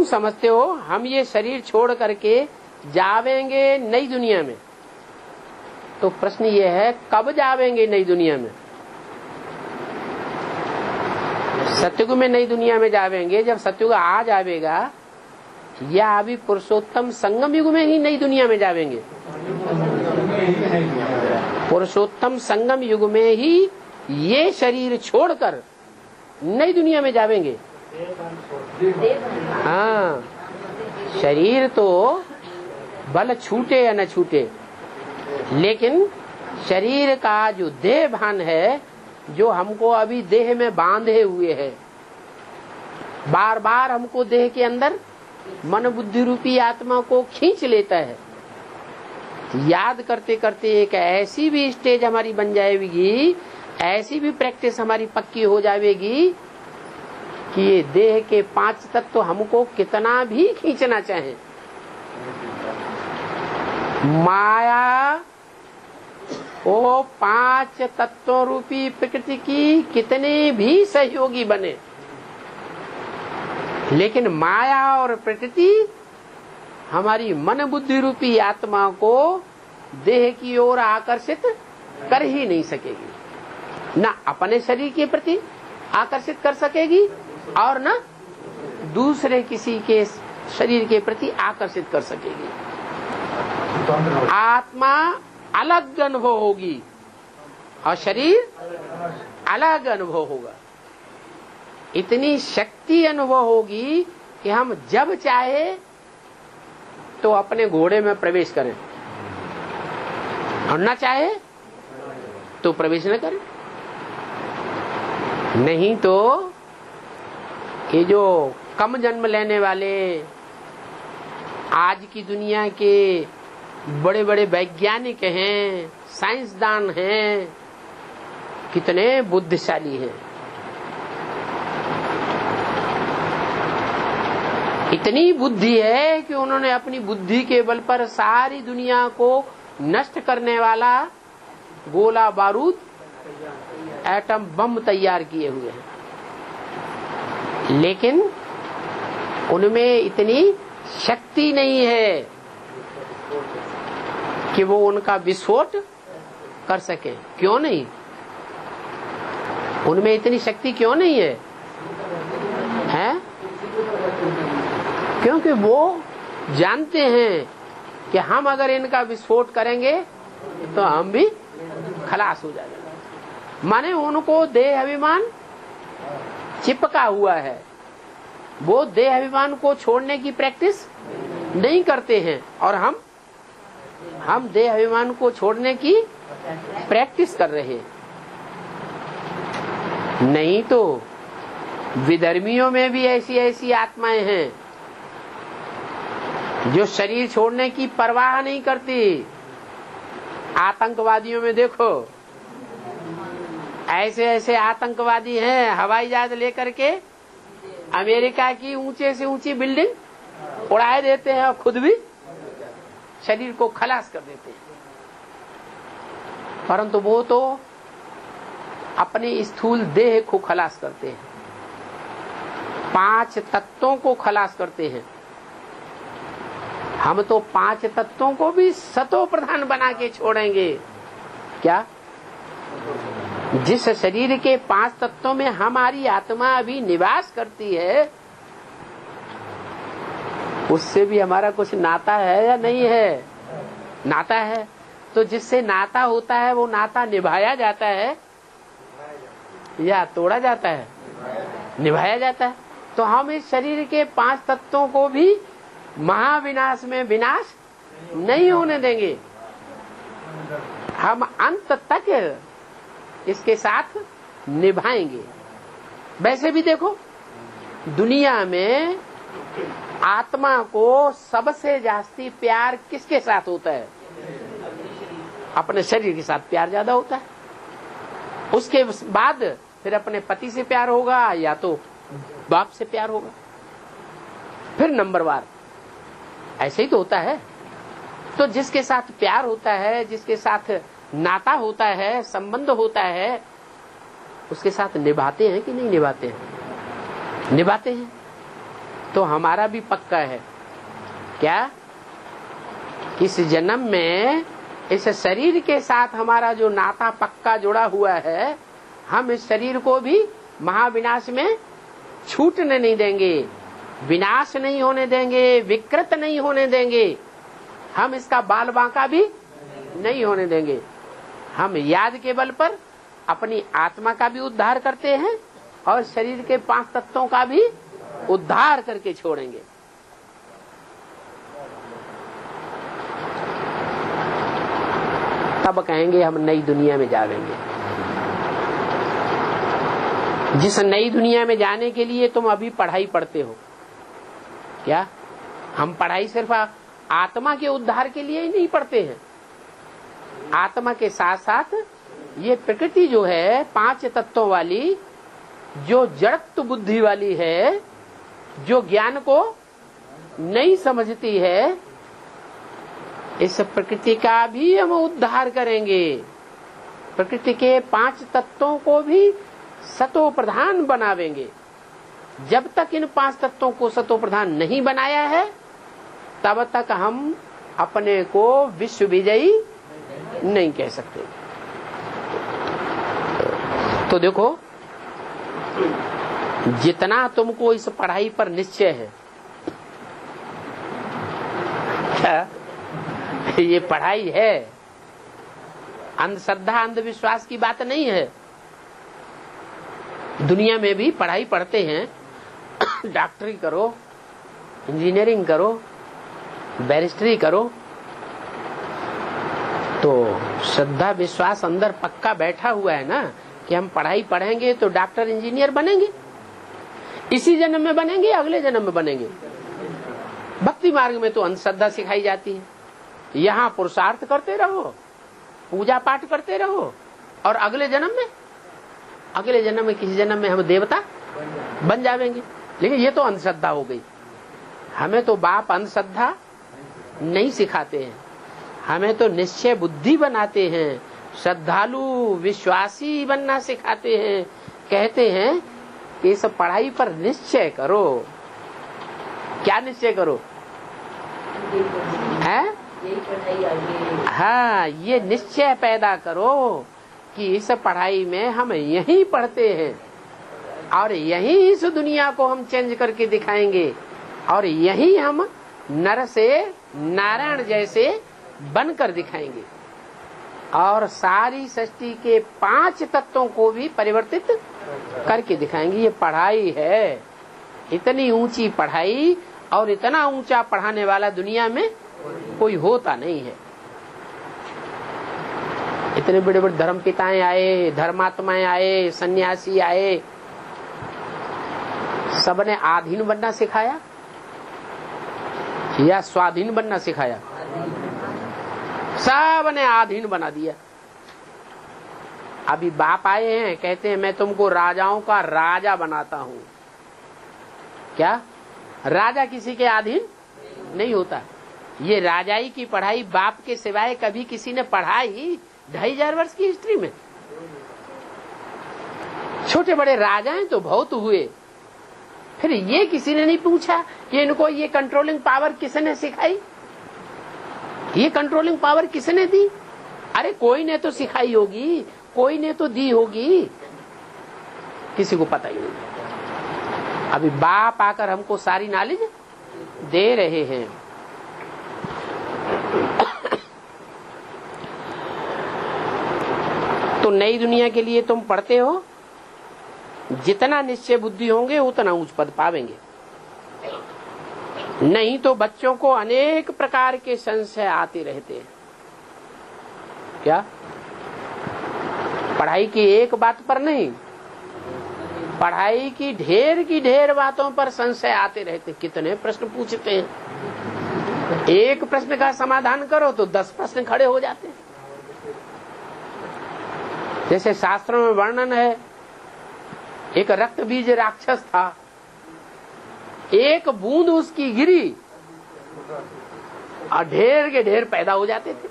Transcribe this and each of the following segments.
समझते हो हम ये शरीर छोड़ करके जावेंगे नई दुनिया में? तो प्रश्न ये है कब जावेंगे नई दुनिया में? सतयुग में नई दुनिया में जावेंगे जब सतयुग आ जावेगा, या अभी पुरुषोत्तम संगम युग में ही नई दुनिया में जावेंगे? पुरुषोत्तम संगम युग में ही ये शरीर छोड़कर नई दुनिया में जावेंगे। हाँ, शरीर तो बल छूटे या न छूटे, लेकिन शरीर का जो देह भान है, जो हमको अभी देह में बांधे हुए है, बार बार हमको देह के अंदर मन बुद्धि रूपी आत्मा को खींच लेता है। याद करते करते एक ऐसी भी स्टेज हमारी बन जाएगी, ऐसी भी प्रैक्टिस हमारी पक्की हो जाएगी कि ये देह के 5 तत्व तो हमको कितना भी खींचना चाहे, माया वो 5 तत्वों रूपी प्रकृति की कितने भी सहयोगी बने, लेकिन माया और प्रकृति हमारी मन बुद्धि रूपी आत्मा को देह की ओर आकर्षित कर ही नहीं सकेगी। न अपने शरीर के प्रति आकर्षित कर सकेगी और न दूसरे किसी के शरीर के प्रति आकर्षित कर सकेगी। आत्मा अलग अनुभव होगी और शरीर अलग अनुभव होगा। इतनी शक्ति अनुभव होगी कि हम जब चाहे तो अपने घोड़े में प्रवेश करें और न चाहे तो प्रवेश न करें। नहीं तो ये जो कम जन्म लेने वाले आज की दुनिया के बड़े बड़े वैज्ञानिक हैं, साइंसदान हैं, कितने बुद्धिशाली हैं, इतनी बुद्धि है कि उन्होंने अपनी बुद्धि के बल पर सारी दुनिया को नष्ट करने वाला गोला बारूद एटम बम तैयार किए हुए हैं, लेकिन उनमें इतनी शक्ति नहीं है कि वो उनका विस्फोट कर सके। क्यों नहीं? उनमें इतनी शक्ति क्यों नहीं है? हैं? क्योंकि वो जानते हैं कि हम अगर इनका विस्फोट करेंगे तो हम भी खलास हो जाएंगे। माने उनको देह अभिमान चिपका हुआ है, वो देह अभिमान को छोड़ने की प्रैक्टिस नहीं करते हैं, और हम देह अभिमान को छोड़ने की प्रैक्टिस कर रहे हैं। नहीं तो विधर्मियों में भी ऐसी ऐसी आत्माएं हैं जो शरीर छोड़ने की परवाह नहीं करती। आतंकवादियों में देखो, ऐसे ऐसे आतंकवादी हैं, हवाई जहाज लेकर के अमेरिका की ऊंचे से ऊंची बिल्डिंग उड़ाए देते हैं और खुद भी शरीर को खलास कर देते हैं। परंतु वो तो अपने स्थूल देह को खलास करते हैं, 5 तत्वों को खलास करते हैं। हम तो 5 तत्वों को भी सतो प्रधान बना के छोड़ेंगे। क्या? जिस शरीर के 5 तत्वों में हमारी आत्मा अभी निवास करती है, उससे भी हमारा कुछ नाता है या नहीं है? नाता है। तो जिससे नाता होता है वो नाता निभाया जाता है या तोड़ा जाता है? निभाया जाता है। तो हम इस शरीर के 5 तत्वों को भी महाविनाश में विनाश नहीं होने देंगे। हम अंत तक इसके साथ निभाएंगे। वैसे भी देखो, दुनिया में आत्मा को सबसे जास्ती प्यार किसके साथ होता है? अपने शरीर के साथ प्यार ज्यादा होता है। उसके बाद फिर अपने पति से प्यार होगा या तो बाप से प्यार होगा, फिर नंबरवार। ऐसे ही तो होता है। तो जिसके साथ प्यार होता है, जिसके साथ नाता होता है, संबंध होता है, उसके साथ निभाते हैं कि नहीं निभाते हैं? निभाते हैं। तो हमारा भी पक्का है क्या? इस जन्म में इस शरीर के साथ हमारा जो नाता पक्का जुड़ा हुआ है, हम इस शरीर को भी महाविनाश में छूटने नहीं देंगे, विनाश नहीं होने देंगे, विकृत नहीं होने देंगे, हम इसका बाल बांका भी नहीं होने देंगे। हम याद के बल पर अपनी आत्मा का भी उद्धार करते हैं और शरीर के 5 तत्वों का भी उद्धार करके छोड़ेंगे। तब कहेंगे हम नई दुनिया में जाएंगे। जिस नई दुनिया में जाने के लिए तुम अभी पढ़ाई पढ़ते हो क्या? हम पढ़ाई सिर्फ आत्मा के उद्धार के लिए ही नहीं पढ़ते हैं। आत्मा के साथ साथ ये प्रकृति जो है 5 तत्वों वाली, जो जड़त्व बुद्धि वाली है, जो ज्ञान को नहीं समझती है, इस प्रकृति का भी हम उद्धार करेंगे। प्रकृति के 5 तत्वों को भी सतो प्रधान बनावेंगे। जब तक इन 5 तत्वों को सतो प्रधान नहीं बनाया है, तब तक हम अपने को विश्व विजयी नहीं कह सकते। तो देखो, जितना तुमको इस पढ़ाई पर निश्चय है, क्या ये पढ़ाई है, अंधश्रद्धा अंधविश्वास की बात नहीं है। दुनिया में भी पढ़ाई पढ़ते हैं, डॉक्टरी करो, इंजीनियरिंग करो, बैरिस्ट्री करो, तो श्रद्धा विश्वास अंदर पक्का बैठा हुआ है ना कि हम पढ़ाई पढ़ेंगे तो डॉक्टर इंजीनियर बनेंगे। इसी जन्म में बनेंगे, अगले जन्म में बनेंगे। भक्ति मार्ग में तो अंधश्रद्धा सिखाई जाती है। यहाँ पुरुषार्थ करते रहो, पूजा पाठ करते रहो, और अगले जन्म में किसी जन्म में हम देवता बन जाएंगे। लेकिन ये तो अंधश्रद्धा हो गई। हमें तो बाप अंधश्रद्धा नहीं सिखाते हैं, हमें तो निश्चय बुद्धि बनाते हैं, श्रद्धालु विश्वासी बनना सिखाते हैं। कहते हैं कि इस पढ़ाई पर निश्चय करो। क्या निश्चय करो? है? हाँ, ये निश्चय पैदा करो कि इस पढ़ाई में हम यही पढ़ते हैं और यही इस दुनिया को हम चेंज करके दिखाएंगे, और यही हम नर से नारायण जैसे बनकर दिखाएंगे, और सारी सृष्टि के 5 तत्वों को भी परिवर्तित करके दिखाएंगे। ये पढ़ाई है, इतनी ऊंची पढ़ाई और इतना ऊंचा पढ़ाने वाला दुनिया में कोई होता नहीं है। इतने बड़े बड़े धर्म पिताएं आए, धर्मात्माएं आए, सन्यासी आए, सबने आधीन बनना सिखाया या स्वाधीन बनना सिखाया? सबने आधीन बना दिया। अभी बाप आए हैं, कहते हैं मैं तुमको राजाओं का राजा बनाता हूँ। क्या? राजा किसी के अधीन नहीं होता। ये राजाई की पढ़ाई बाप के सिवाय कभी किसी ने पढ़ाई 2500 वर्ष की हिस्ट्री में? छोटे बड़े राजाएं तो बहुत हुए, फिर ये किसी ने नहीं पूछा कि इनको ये कंट्रोलिंग पावर किसने सिखाई, ये कंट्रोलिंग पावर किसने दी? अरे कोई ने तो सिखाई होगी, कोई ने तो दी होगी, किसी को पता ही नहीं। अभी बाप आकर हमको सारी नॉलेज दे रहे हैं। तो नई दुनिया के लिए तुम पढ़ते हो, जितना निश्चय बुद्धि होंगे उतना उच्च पद पावेंगे। नहीं तो बच्चों को अनेक प्रकार के संशय आते रहते हैं। क्या? पढ़ाई की एक बात पर नहीं, पढ़ाई की ढेर बातों पर संशय आते रहते। कितने प्रश्न पूछते हैं, एक प्रश्न का समाधान करो तो 10 प्रश्न खड़े हो जाते हैं। जैसे शास्त्रों में वर्णन है, एक रक्त बीज राक्षस था, एक बूंद उसकी गिरी और ढेर के ढेर पैदा हो जाते थे।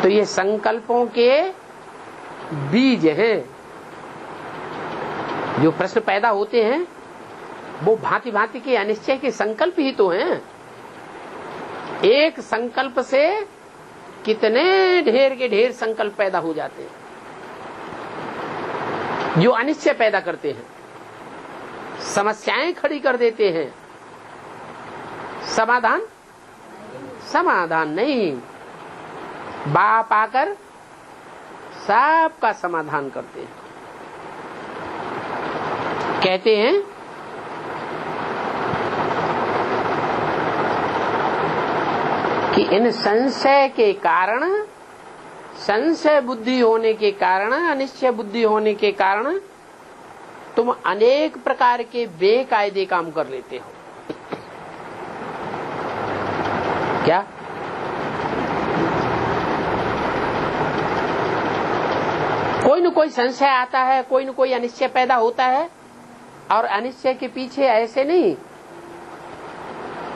तो ये संकल्पों के बीज हैं। जो प्रश्न पैदा होते हैं वो भांति भांति के अनिश्चय के संकल्प ही तो हैं। एक संकल्प से कितने ढेर के ढेर संकल्प पैदा हो जाते हैं जो अनिश्चय पैदा करते हैं, समस्याएं खड़ी कर देते हैं। समाधान नहीं, बाप आकर सबका समाधान करते हैं। कहते हैं कि इन संशय के कारण, संशय बुद्धि होने के कारण, अनिश्चय बुद्धि होने के कारण तुम अनेक प्रकार के बेकायदे काम कर लेते हो। क्या? कोई न कोई संशय आता है, कोई न कोई अनिश्चय पैदा होता है, और अनिश्चय के पीछे ऐसे नहीं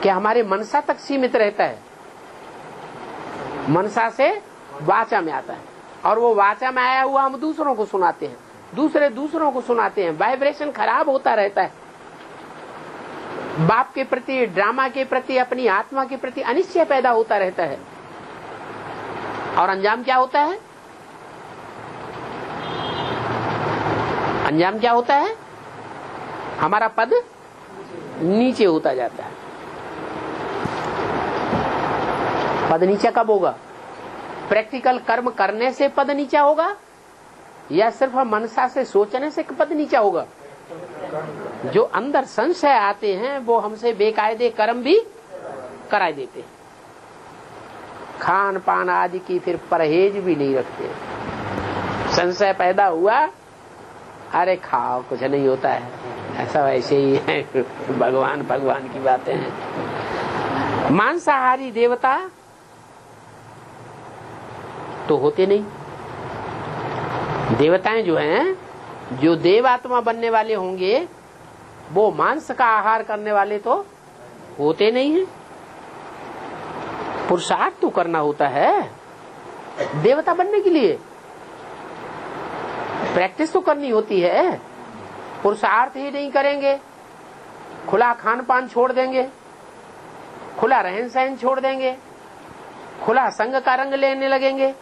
कि हमारे मनसा तक सीमित रहता है, मनसा से वाचा में आता है, और वो वाचा में आया हुआ हम दूसरों को सुनाते हैं, दूसरों को सुनाते हैं। वाइब्रेशन खराब होता रहता है। बाप के प्रति, ड्रामा के प्रति, अपनी आत्मा के प्रति अनिश्चय पैदा होता रहता है, और अंजाम क्या होता है? अंजाम क्या होता है? हमारा पद नीचे होता जाता है। पद नीचा कब होगा? प्रैक्टिकल कर्म करने से पद नीचा होगा, या सिर्फ मनसा से सोचने से पद नीचा होगा? जो अंदर संशय आते हैं वो हमसे बेकायदे कर्म भी करा देते हैं, खान पान आदि की फिर परहेज भी नहीं रखते। संशय पैदा हुआ, अरे खाओ कुछ नहीं होता है, ऐसा वैसे ही है। भगवान की बातें हैं। मांसाहारी देवता तो होते नहीं। देवताएं जो हैं, जो देवात्मा बनने वाले होंगे, वो मांस का आहार करने वाले तो होते नहीं हैं। पुरुषार्थ तो करना होता है देवता बनने के लिए, प्रैक्टिस तो करनी होती है। पुरुषार्थ ही नहीं करेंगे, खुला खान पान छोड़ देंगे, खुला रहन सहन छोड़ देंगे, खुला संग का रंग लेने लगेंगे,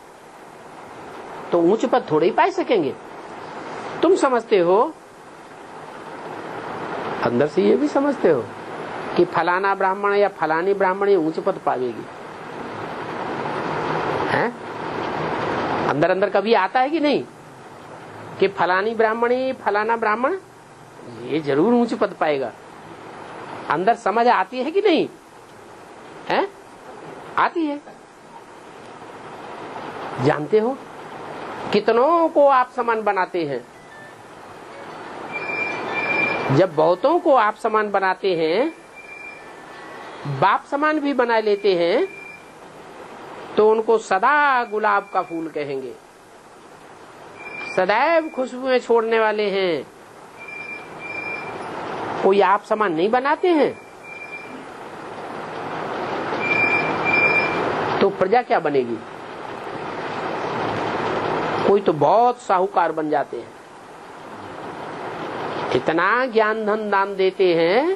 तो ऊंच पद थोड़े ही पा सकेंगे। तुम समझते हो, अंदर से ये भी समझते हो कि फलाना ब्राह्मण या फलानी ब्राह्मणी ऊंच पद पावेगी, हैं? अंदर अंदर कभी आता है कि नहीं कि फलानी ब्राह्मणी, फलाना ब्राह्मण ये जरूर ऊंच पद पाएगा? अंदर समझ आती है कि नहीं? हैं? आती है। जानते हो कितनों को आप समान बनाते हैं। जब बहुतों को आप समान बनाते हैं, बाप समान भी बना लेते हैं, तो उनको सदा गुलाब का फूल कहेंगे, सदैव खुशबुएं छोड़ने वाले हैं। कोई आप समान नहीं बनाते हैं तो प्रजा क्या बनेगी? कोई तो बहुत साहूकार बन जाते हैं, इतना ज्ञान धन दान देते हैं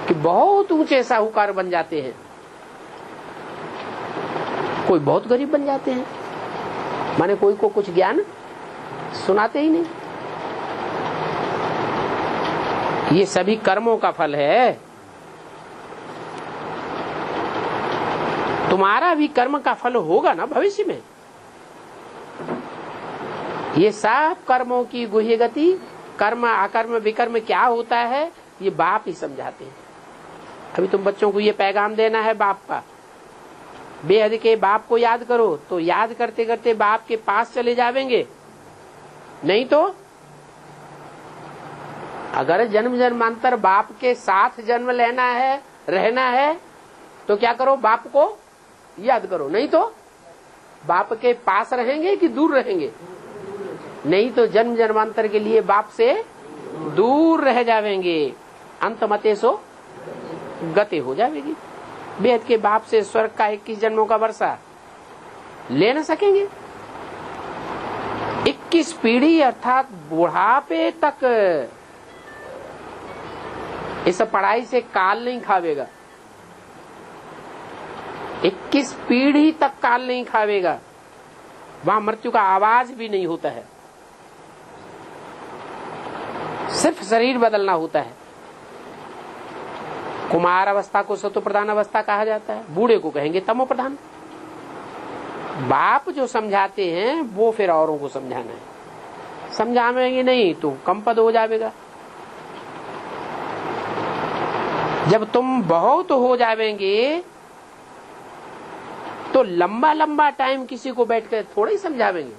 कि बहुत ऊंचे साहूकार बन जाते हैं। कोई बहुत गरीब बन जाते हैं, माने कोई को कुछ ज्ञान सुनाते ही नहीं। ये सभी कर्मों का फल है। तुम्हारा भी कर्म का फल होगा ना भविष्य में। ये सब कर्मों की गुह्य गति, कर्म अकर्म विकर्म क्या होता है, ये बाप ही समझाते हैं। अभी तुम बच्चों को ये पैगाम देना है बाप का, बेहद के बाप को याद करो, तो याद करते करते बाप के पास चले जावेंगे। नहीं तो अगर जन्म जन्मांतर बाप के साथ जन्म लेना है, रहना है, तो क्या करो? बाप को याद करो। नहीं तो बाप के पास रहेंगे कि दूर रहेंगे? नहीं तो जन्म जन्मांतर के लिए बाप से दूर रह जावेंगे। अंत मते सो गति हो जाएगी। बेहद के बाप से स्वर्ग का 21 जन्मों का वर्षा ले न सकेंगे। 21 पीढ़ी अर्थात बुढ़ापे तक इस पढ़ाई से काल नहीं खावेगा। 21 पीढ़ी तक काल नहीं खावेगा। वहां मृत्यु का आवाज भी नहीं होता है, सिर्फ शरीर बदलना होता है। कुमार अवस्था को सत्व प्रधान अवस्था कहा जाता है, बूढ़े को कहेंगे तमो प्रधान। बाप जो समझाते हैं वो फिर औरों को समझाना है, समझावेंगे नहीं तो कम पद हो जाएगा। जब तुम बहुत हो जावेंगे तो लंबा लंबा टाइम किसी को बैठकर थोड़ा ही समझावेंगे।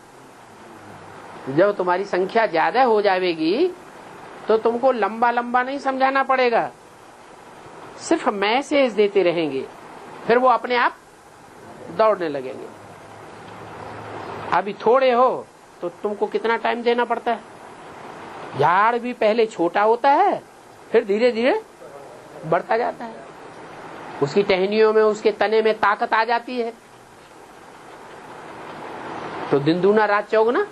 जब तुम्हारी संख्या ज्यादा हो जाएगी तो तुमको लंबा लंबा नहीं समझाना पड़ेगा, सिर्फ मैसेज देते रहेंगे, फिर वो अपने आप दौड़ने लगेंगे। अभी थोड़े हो तो तुमको कितना टाइम देना पड़ता है। झाड़ भी पहले छोटा होता है, फिर धीरे धीरे बढ़ता जाता है। उसकी टहनियों में, उसके तने में ताकत आ जाती है तो दिन दूना रात चौगुना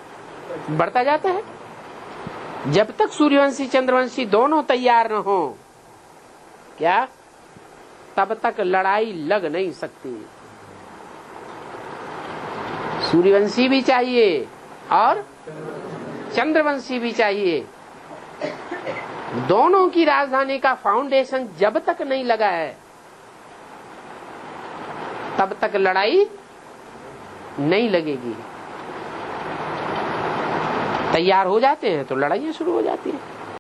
बढ़ता जाता है। जब तक सूर्यवंशी चंद्रवंशी दोनों तैयार न हो क्या, तब तक लड़ाई लग नहीं सकती। सूर्यवंशी भी चाहिए और चंद्रवंशी भी चाहिए। दोनों की राजधानी का फाउंडेशन जब तक नहीं लगा है तब तक लड़ाई नहीं लगेगी। तैयार हो जाते हैं तो लड़ाइयां शुरू हो जाती हैं।